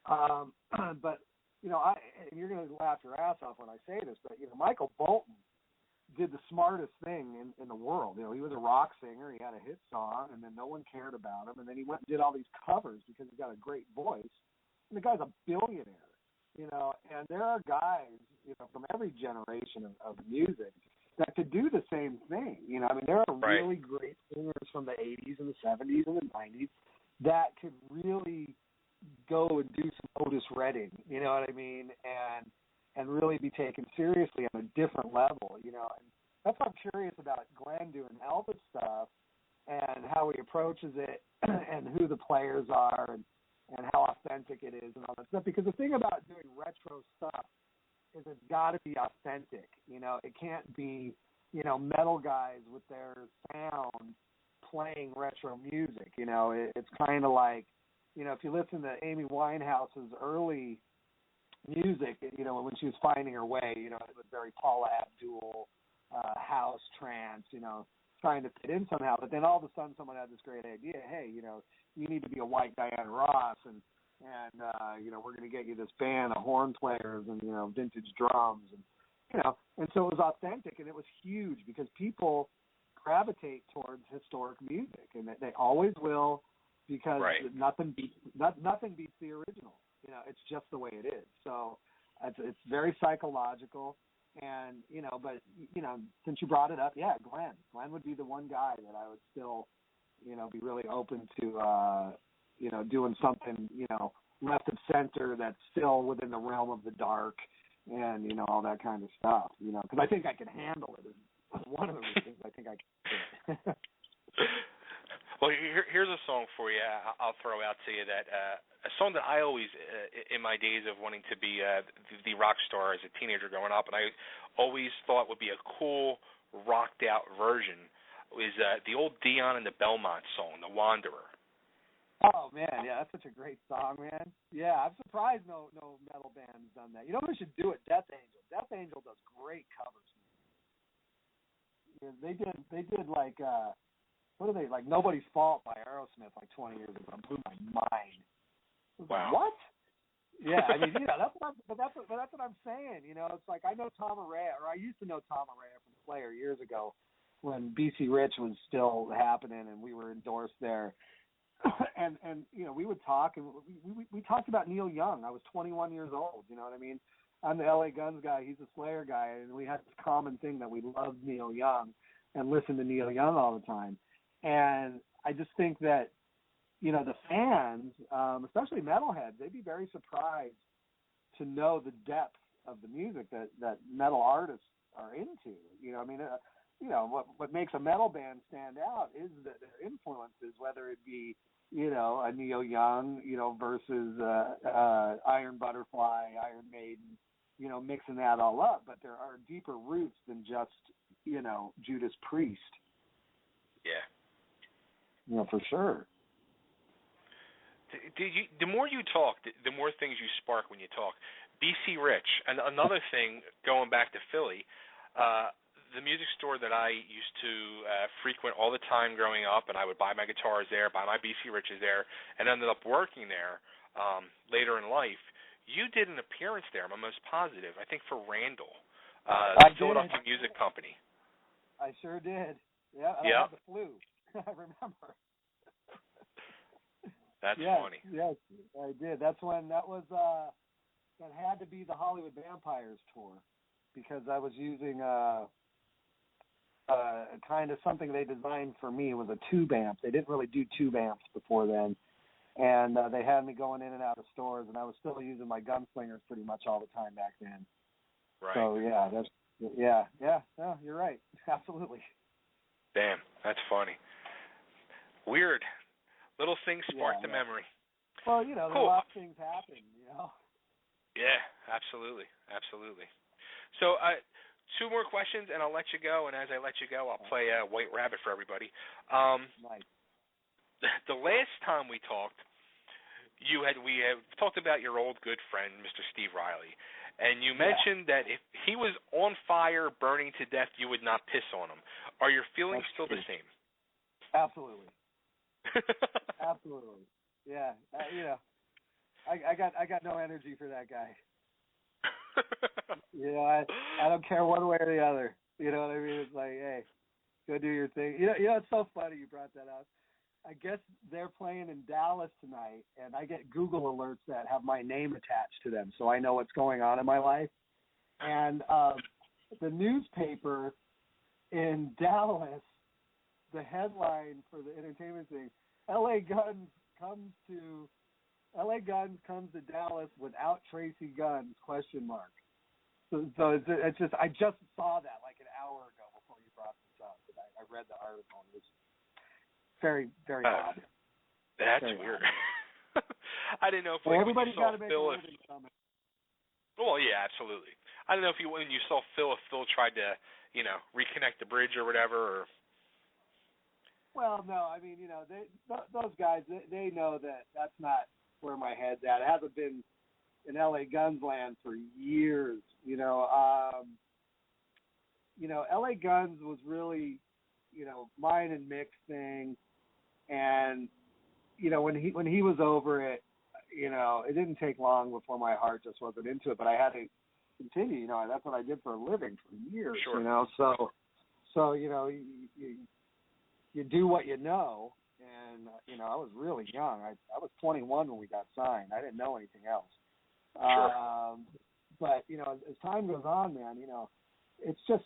But, and you're going to laugh your ass off when I say this, but, Michael Bolton did the smartest thing in the world. He was a rock singer. He had a hit song, and then no one cared about him. And then he went and did all these covers because he's got a great voice. And the guy's a billionaire. And there are guys, from every generation of music that could do the same thing. I mean, there are really great singers from the 80s and the 70s and the 90s that could really go and do some Otis Redding, you know what I mean, and really be taken seriously on a different level, And that's why I'm curious about Glenn doing Elvis stuff and how he approaches it and who the players are and how authentic it is and all that stuff. Because the thing about doing retro stuff is it's got to be authentic. It can't be, metal guys with their sound playing retro music. It's kind of like, if you listen to Amy Winehouse's early music, when she was finding her way, it was very Paula Abdul, house trance, trying to fit in somehow. But then all of a sudden someone had this great idea, hey, you need to be a white Diana Ross, and we're going to get you this band of horn players and, vintage drums, and so it was authentic, and it was huge because people gravitate towards historic music, and they always will, because nothing beats the original. It's just the way it is. So it's very psychological, and but since you brought it up, Glenn would be the one guy that I would still be really open to doing something left of center that's still within the realm of the dark, and all that kind of stuff. Because I think I can handle it. One of the reasons I think I can do it. Well, here's a song for you I'll throw out to you, that a song that I always, in my days of wanting to be the rock star as a teenager growing up, and I always thought would be a cool, rocked-out version, is the old Dion and the Belmont song, The Wanderer. Oh, man, yeah, that's such a great song, man. Yeah, I'm surprised no metal band has done that. You know who should do it? Death Angel. Death Angel does great covers. Yeah, they did like, what are they, like Nobody's Fault by Aerosmith like 20 years ago. It blew my mind. Wow. Like, what? Yeah, I mean, that's what I'm saying. It's like I know Tom Araya, or I used to know Tom Araya from Slayer years ago when BC Rich was still happening and we were endorsed there. and we would talk, and we talked about Neil Young. I was 21 years old, you know what I mean? I'm the LA Guns guy, he's a Slayer guy, and we had this common thing that we loved Neil Young and listened to Neil Young all the time. And I just think that, the fans, especially metalheads, they'd be very surprised to know the depth of the music that metal artists are into. What makes a metal band stand out is that their influences, whether it be, a Neil Young, versus Iron Butterfly, Iron Maiden, mixing that all up. But there are deeper roots than just, Judas Priest. Yeah. For sure. The more you talk, the more things you spark when you talk. BC Rich, and another thing, going back to Philly, the music store that I used to frequent all the time growing up, and I would buy my guitars there, buy my BC Riches there, and ended up working there later in life. You did an appearance there, I'm almost positive, I think for Randall, the Philadelphia Music Company. I sure did. Yeah, I had the flu. I remember. That's funny. Yes, I did. That had to be the Hollywood Vampires tour, because I was using kind of something they designed for me. It was a tube amp. They didn't really do tube amps before then, and they had me going in and out of stores, and I was still using my gunslingers pretty much all the time back then. Right. So you're right. Absolutely. Damn, that's funny. Weird. Little things spark the memory. Well, cool. A lot of things happen, Yeah, absolutely. So, two more questions, and I'll let you go. And as I let you go, I'll play White Rabbit for everybody. Nice. The last time we talked, we have talked about your old good friend, Mr. Steve Riley, and you mentioned that if he was on fire, burning to death, you would not piss on him. Are your feelings still the same? Absolutely. Absolutely. Yeah. I got no energy for that guy. I don't care one way or the other. You know what I mean? It's like, hey, go do your thing. It's so funny you brought that up. I guess they're playing in Dallas tonight, and I get Google alerts that have my name attached to them, so I know what's going on in my life. And the newspaper in Dallas, the headline for the entertainment thing, LA Guns comes to Dallas without Tracii Guns ? So it's just, I just saw that like an hour ago before you brought this up, and I read the article, and it was very, very odd. That's very weird. Odd. I didn't know if everybody's got to make a living from it. Well, yeah, absolutely. I don't know if when you saw Phil, if Phil tried to, reconnect the bridge or whatever? Or Well, no, I mean, those guys, they know that that's not where my head's at. I haven't been in LA Guns land for years. LA Guns was really, mine and Mick's thing, and when he was over it, it didn't take long before my heart just wasn't into it. But I had to continue. That's what I did for a living for years. Sure. So you do what you know, and I was really young. I was 21 when we got signed. I didn't know anything else. Sure. But as time goes on, man, it's just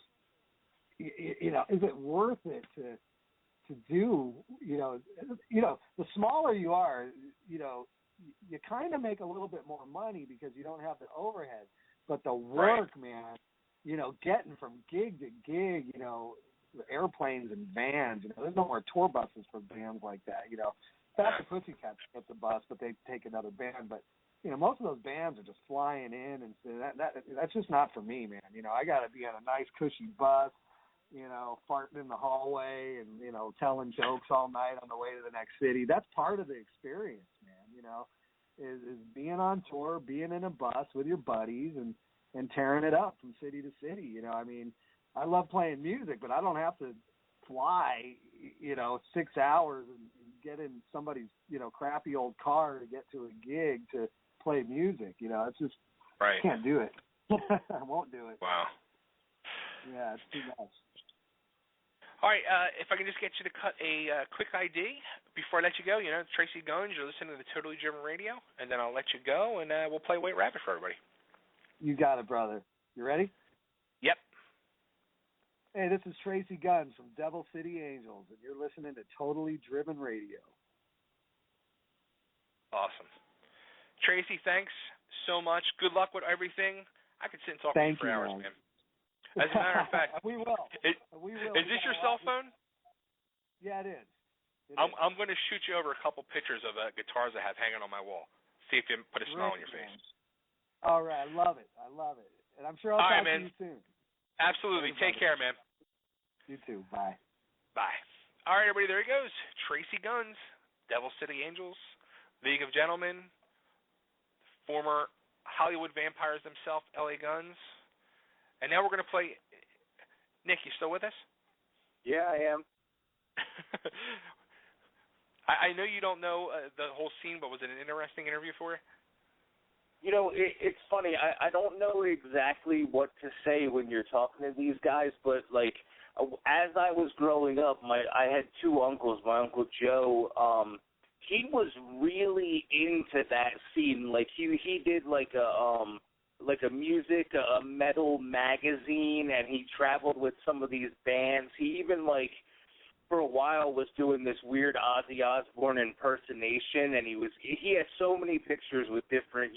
is it worth it to do? The smaller you are, you kind of make a little bit more money because you don't have the overhead. But the work, right. Man, getting from gig to gig, airplanes and vans. There's no more tour buses for bands like that. Fat the Pussycats get the bus, but they take another band. But most of those bands are just flying in, and that's just not for me, man. I got to be on a nice cushy bus, farting in the hallway and telling jokes all night on the way to the next city. That's part of the experience, man. Is being on tour, being in a bus with your buddies, and tearing it up from city to city. I love playing music, but I don't have to fly, 6 hours and get in somebody's, crappy old car to get to a gig to play music. It's just, right. I can't do it. I won't do it. Wow. Yeah, it's too much. All right, if I can just get you to cut a quick ID before I let you go. Tracii Guns, you're listening to the Totally Driven Radio, and then I'll let you go, and we'll play White Rabbit for everybody. You got it, brother. You ready? Yep. Hey, this is Tracii Guns from Devil City Angels, and you're listening to Totally Driven Radio. Awesome. Tracii, thanks so much. Good luck with everything. I could sit and talk to you for hours, man. As a matter of fact, we will. Is this your cell phone? Yeah, it is. I'm going to shoot you over a couple pictures of guitars I have hanging on my wall. See if you put a smile on your face. All right, I love it. And I'm sure I'll talk to you soon. Absolutely. Take care, man. You too. Bye. Bye. All right, everybody, there he goes. Tracii Guns, Devil City Angels, League of Gentlemen, former Hollywood vampires themselves, LA Guns. And now we're going to play. Nick, you still with us? Yeah, I am. I know you don't know the whole scene, but was it an interesting interview for you? It's funny. I don't know exactly what to say when you're talking to these guys, but, as I was growing up, I had two uncles. My Uncle Joe, he was really into that scene. He did, a metal magazine, and he traveled with some of these bands. He even, for a while was doing this weird Ozzy Osbourne impersonation, and he had so many pictures with different,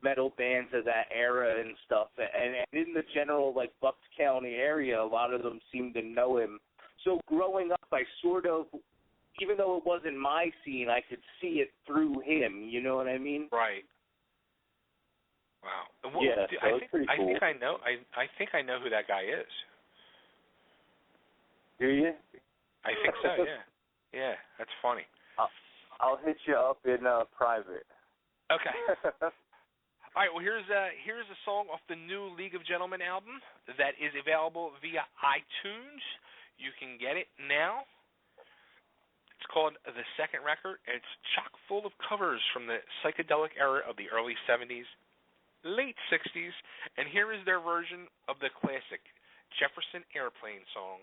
metal bands of that era and stuff. And in the general, Bucks County area, a lot of them seemed to know him. So growing up, I sort of, even though it wasn't my scene, I could see it through him, you know what I mean? Right. Wow. Well, yeah, so it's pretty cool. I think I know who that guy is. Do you? I think so. Yeah. Yeah, that's funny. I'll hit you up in private. Okay. All right. Well, here's a song off the new League of Gentlemen album that is available via iTunes. You can get it now. It's called The Second Record, and it's chock full of covers from the psychedelic era of the early 70s. Late 60s, and here is their version of the classic Jefferson Airplane song.